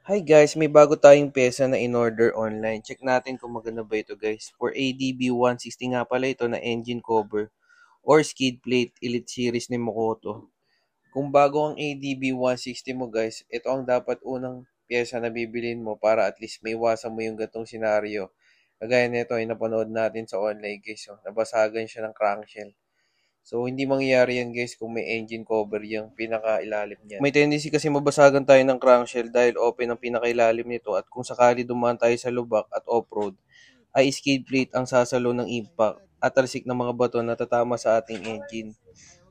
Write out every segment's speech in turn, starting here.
Hi guys, may bago tayong pyesa na in-order online. Check natin kung maganda ba ito guys. For ADB 160 nga pala ito na engine cover or skid plate Elite Series ni Mokoto. Kung bago ang ADB 160 mo guys, ito ang dapat unang pyesa na bibilin mo para at least may iwasan mo yung gatong senaryo. Kagaya nito ay napanood natin sa online guys. So, nabasagan siya ng crankshell. So, hindi mangyayari yan guys kung may engine cover yung pinaka-ilalim niya. May tendency kasi mabasagan tayo ng crankshell dahil open ang pinaka-ilalim nito at kung sakali dumaan tayo sa lubak at off-road, ay skid plate ang sasalo ng impact at talsik ng mga bato na tatama sa ating engine.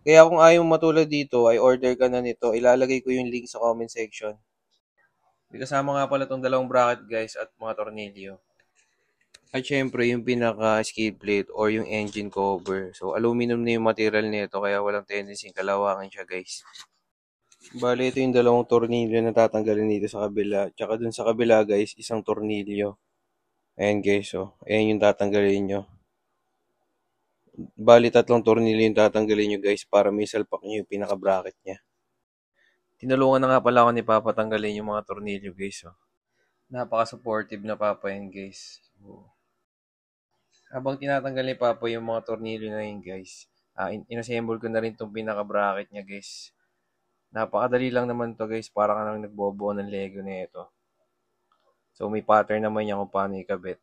Kaya kung ayaw matulad dito, ay order ka na nito. Ilalagay ko yung link sa comment section. May kasama nga pala itong dalawang bracket guys at mga tornilyo. At syempre, yung pinaka-skid plate or yung engine cover. So, aluminum na yung material nito kaya walang tendency kalawangan siya guys. Bale, ito yung dalawang tornilyo na tatanggalin dito sa kabila. Tsaka dun sa kabila guys, isang tornilyo. Ayan guys, so. Ayan yung tatanggalin nyo. Bali, tatlong tornilyo yung tatanggalin nyo guys para may salpak nyo yung pinaka-bracket niya. Tinulungan na nga pala ako ni Papa tanggalin yung mga tornilyo guys. So. Napaka-supportive na Papa yan guys. So, habang tinatanggal ni Papa yung mga tornilyo na yun guys, inassemble ko na rin itong pinaka-bracket niya guys. Napakadali lang naman to guys, parang lang nagbobuo ng Lego na ito. So may pattern naman niya kung paano ikabit.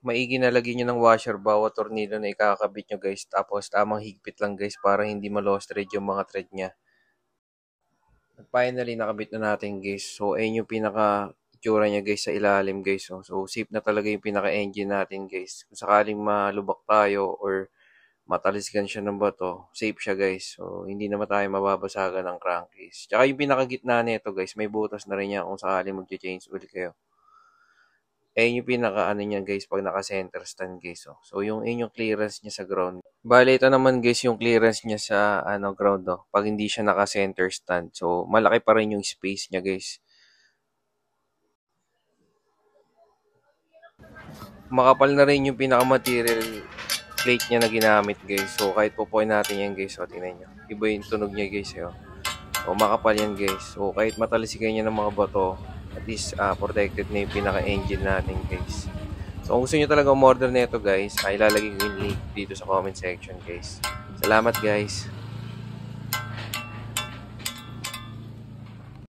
Maigi na lagyan nyo ng washer bawat tornilyo na ikakabit nyo guys, tapos tamang higpit lang guys para hindi ma-lost thread yung mga thread niya. At finally nakabit na natin guys, so ayun yung pinaka itsura niya guys sa ilalim guys. So safe na talaga yung pinaka-engine natin guys. Kung sakaling malubak tayo or matalisikan siya ng bato, safe siya guys. So hindi naman tayo mababasagan ng crankcase. Tsaka yung pinakagitna nito guys, may butas na rin yan kung sakaling mag-change ulit kayo. Ayun yung pinaka ano niya guys pag naka-center stand guys. So yung inyong clearance niya sa ground. Bale ito naman guys yung clearance niya sa ground pag hindi siya naka-center stand. So malaki pa rin yung space niya guys. Makapal na rin yung pinaka-material plate niya na ginamit guys. So kahit pupuin natin yan guys. So tingnan nyo. Iba yung tunog niya guys. So makapal yan guys. So kahit matalisikan niya ng mga bato, at least protected na yung pinaka-engine natin guys. So kung gusto nyo talaga umorder na ito guys, ay ilalagay ko yung link dito sa comment section guys. Salamat guys.